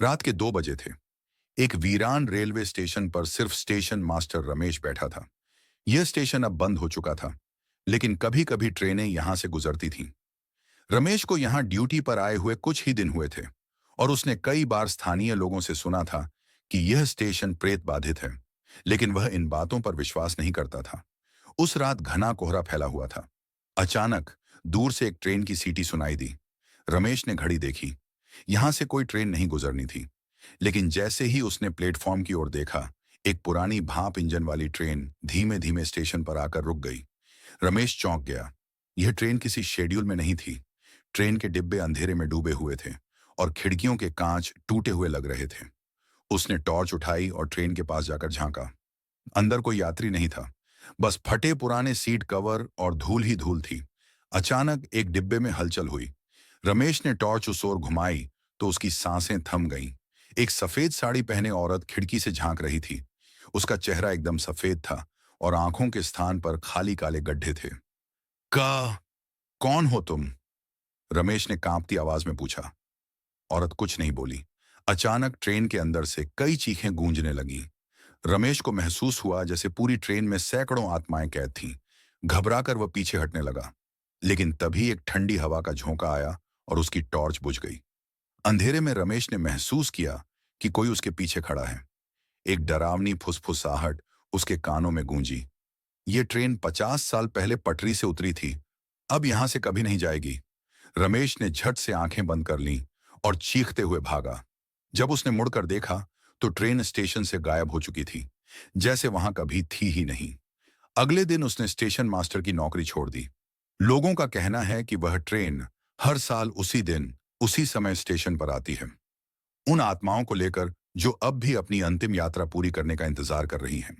रात के 2 बजे थे। एक वीरान रेलवे स्टेशन पर सिर्फ स्टेशन मास्टर रमेश बैठा था। यह स्टेशन अब बंद हो चुका था, लेकिन कभी कभी ट्रेनें यहां से गुजरती थीं। रमेश को यहां ड्यूटी पर आए हुए कुछ ही दिन हुए थे, और उसने कई बार स्थानीय लोगों से सुना था कि यह स्टेशन प्रेत बाधित है, लेकिन वह इन बातों पर विश्वास नहीं करता था। उस रात घना कोहरा फैला हुआ था। अचानक दूर से एक ट्रेन की सीटी सुनाई दी। रमेश ने घड़ी देखी। यहां से कोई ट्रेन नहीं गुजरनी थी, लेकिन जैसे ही उसने प्लेटफॉर्म की ओर देखा, एक पुरानी भाप इंजन वाली ट्रेन धीमे धीमे स्टेशन पर आकर रुक गई। रमेश चौंक गया। यह ट्रेन किसी शेड्यूल में नहीं थी। ट्रेन के डिब्बे अंधेरे में डूबे हुए थे, और खिड़कियों के कांच टूटे हुए लग रहे थे। उसने टॉर्च उठाई और ट्रेन के पास जाकर झांका। अंदर कोई यात्री नहीं था, बस फटे पुराने सीट कवर और धूल ही धूल थी। अचानक एक डिब्बे में हलचल हुई। रमेश ने टॉर्च उस ओर घुमाई तो उसकी सांसें थम गईं। एक सफेद साड़ी पहने औरत खिड़की से झांक रही थी। उसका चेहरा एकदम सफेद था, और आंखों के स्थान पर खाली काले गड्ढे थे। का कौन हो तुम? रमेश ने कांपती आवाज में पूछा। औरत कुछ नहीं बोली। अचानक ट्रेन के अंदर से कई चीखें गूंजने लगीं। रमेश को महसूस हुआ जैसे पूरी ट्रेन में सैकड़ों आत्माएं कैद थीं। घबराकर वह पीछे हटने लगा, लेकिन तभी एक ठंडी हवा का झोंका आया और उसकी टॉर्च बुझ गई। अंधेरे में रमेश ने महसूस किया कि कोई उसके पीछे खड़ा है। एक डरावनी फुसफुसाहट उसके कानों में गूंजी। ये ट्रेन 50 साल पहले पटरी से उतरी थी, अब यहां से कभी नहीं जाएगी। रमेश ने झट से आंखें बंद कर लीं और चीखते हुए भागा। जब उसने मुड़कर देखा तो ट्रेन स्टेशन से गायब हो चुकी थी, जैसे वहां कभी थी ही नहीं। अगले दिन उसने स्टेशन मास्टर की नौकरी छोड़ दी। लोगों का कहना है कि वह ट्रेन हर साल उसी दिन उसी समय स्टेशन पर आती है, उन आत्माओं को लेकर जो अब भी अपनी अंतिम यात्रा पूरी करने का इंतजार कर रही हैं।